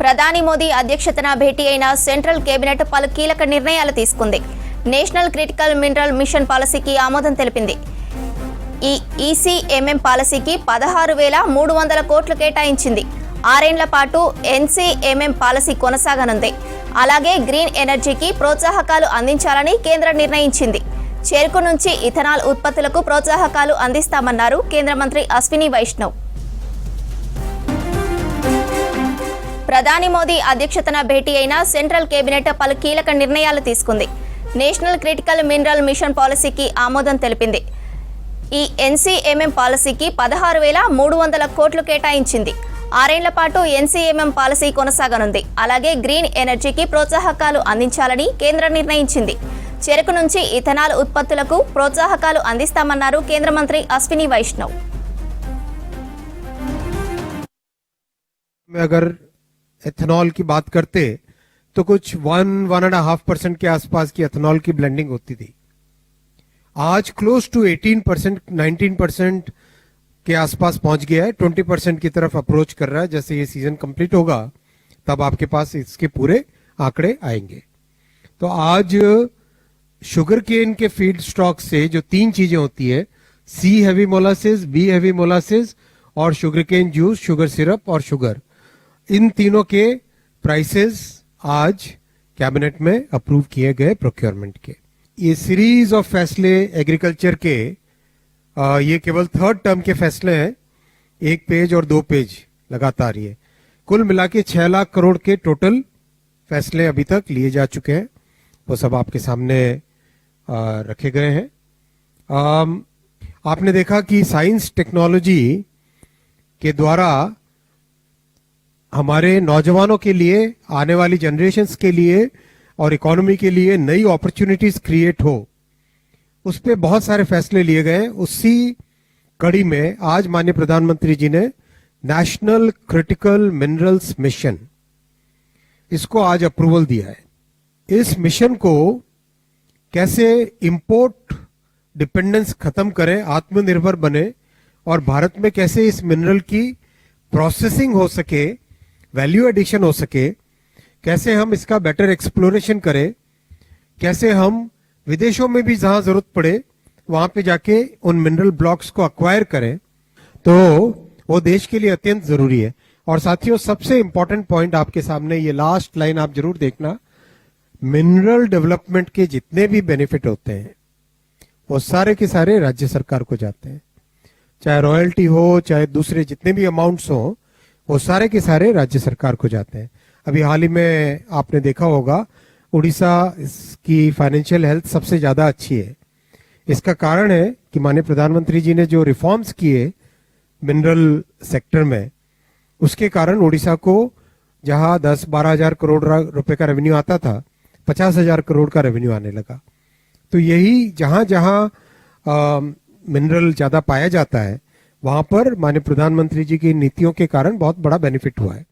ప్రధాని మోదీ అధ్యక్షతన భేటీ అయిన సెంట్రల్ కేబినెట్ పలు కీలక నిర్ణయాలు తీసుకుంది. నేషనల్ క్రిటికల్ మినరల్ మిషన్ పాలసీకి ఆమోదం తెలిపింది. ఈ ఈసీఎంఎం పాలసీకి 16,300 కోట్లు కేటాయించింది. 6 ఏళ్ల పాటు ఎన్సీఎంఎం పాలసీ కొనసాగనుంది. అలాగే గ్రీన్ ఎనర్జీకి ప్రోత్సాహకాలు అందించాలని కేంద్రం నిర్ణయించింది. చెరకు నుంచి ఇథనాల్ ఉత్పత్తులకు ప్రోత్సాహకాలు అందిస్తామన్నారు కేంద్ర మంత్రి అశ్విని వైష్ణవ్. ప్రధాని మోదీ అధ్యక్షతన భేటీ అయిన సెంట్రల్ కేబినెట్ పలు కీలక నిర్ణయాలు తీసుకుంది. నేషనల్ క్రిటికల్ మినరల్ మిషన్ పాలసీకి ఆమోదం తెలిపింది. ఈ ఎన్సీఎంఎం పాలసీకి 16,300 కోట్లు కేటాయించింది. 6 ఏళ్ల పాటు ఎన్సీఎంఎం పాలసీ కొనసాగనుంది. అలాగే గ్రీన్ ఎనర్జీకి ప్రోత్సాహకాలు అందించాలని కేంద్రం నిర్ణయించింది. చెరకు నుంచి ఇథనాల్ ఉత్పత్తులకు ప్రోత్సాహకాలు అందిస్తామన్నారు కేంద్ర మంత్రి అశ్విని వైష్ణవ్. अगर एथेनॉल की बात करते तो कुछ 1-1.5% के आसपास की एथेनॉल की ब्लेंडिंग होती थी. आज क्लोज टू 18%, 19% के आसपास पहुंच गया है. 20% की तरफ अप्रोच कर रहा है. जैसे ये सीजन कंप्लीट होगा तब आपके पास इसके पूरे आंकड़े आएंगे. तो आज शुगर केन के फीड स्टॉक से जो 3 चीजें होती है, C heavy molasses, B heavy molasses और sugar cane juice, sugar syrup और शुगर, इन तीनों के प्राइसेस आज कैबिनेट में अप्रूव किए गए प्रोक्योरमेंट के. ये सीरीज ऑफ फैसले एग्रीकल्चर के ये केवल 3rd टर्म के फैसले हैं. 1 पेज और 2 पेज लगातार ये कुल मिला के 6 लाख करोड़ के टोटल फैसले अभी तक लिए जा चुके हैं. वो सब आपके सामने रखे गए हैं. आपने देखा कि साइंस टेक्नोलॉजी के द्वारा हमारे नौजवानों के लिए, आने वाली जनरेशन्स के लिए और इकोनॉमी के लिए नई अपॉर्चुनिटीज क्रिएट हो, उस पे बहुत सारे फैसले लिए गए. उसी कड़ी में आज माननीय प्रधानमंत्री जी ने नेशनल क्रिटिकल मिनरल्स मिशन, इसको आज अप्रूवल दिया है. इस मिशन को कैसे इंपोर्ट डिपेंडेंस खत्म करें, आत्मनिर्भर बने और भारत में कैसे इस मिनरल की प्रोसेसिंग हो सके, वैल्यू एडिशन हो सके, कैसे हम इसका बेटर एक्सप्लोरेशन करें, कैसे हम विदेशों में भी जहां जरूरत पड़े वहां पे जाके उन मिनरल ब्लॉक्स को अक्वायर करें, तो वो देश के लिए अत्यंत जरूरी है. और साथियों, सबसे इंपॉर्टेंट पॉइंट आपके सामने, ये लास्ट लाइन आप जरूर देखना, मिनरल डेवलपमेंट के जितने भी बेनिफिट होते हैं वो सारे के सारे राज्य सरकार को जाते हैं. चाहे रॉयल्टी हो, चाहे दूसरे जितने भी अमाउंट्स हो, वो सारे के सारे राज्य सरकार को जाते हैं. अभी हाल ही में आपने देखा होगा उड़ीसा की फाइनेंशियल हेल्थ सबसे ज्यादा अच्छी है. इसका कारण है कि माननीय प्रधानमंत्री जी ने जो रिफॉर्म्स किए मिनरल सेक्टर में, उसके कारण उड़ीसा को जहां 10-12 हजार करोड़ रुपए का रेवेन्यू आता था, 50,000 करोड़ का रेवेन्यू आने लगा. तो यही जहां जहां मिनरल ज्यादा पाया जाता है वहां पर माननीय प्रधानमंत्री जी की नीतियों के कारण बहुत बड़ा बेनिफिट हुआ है.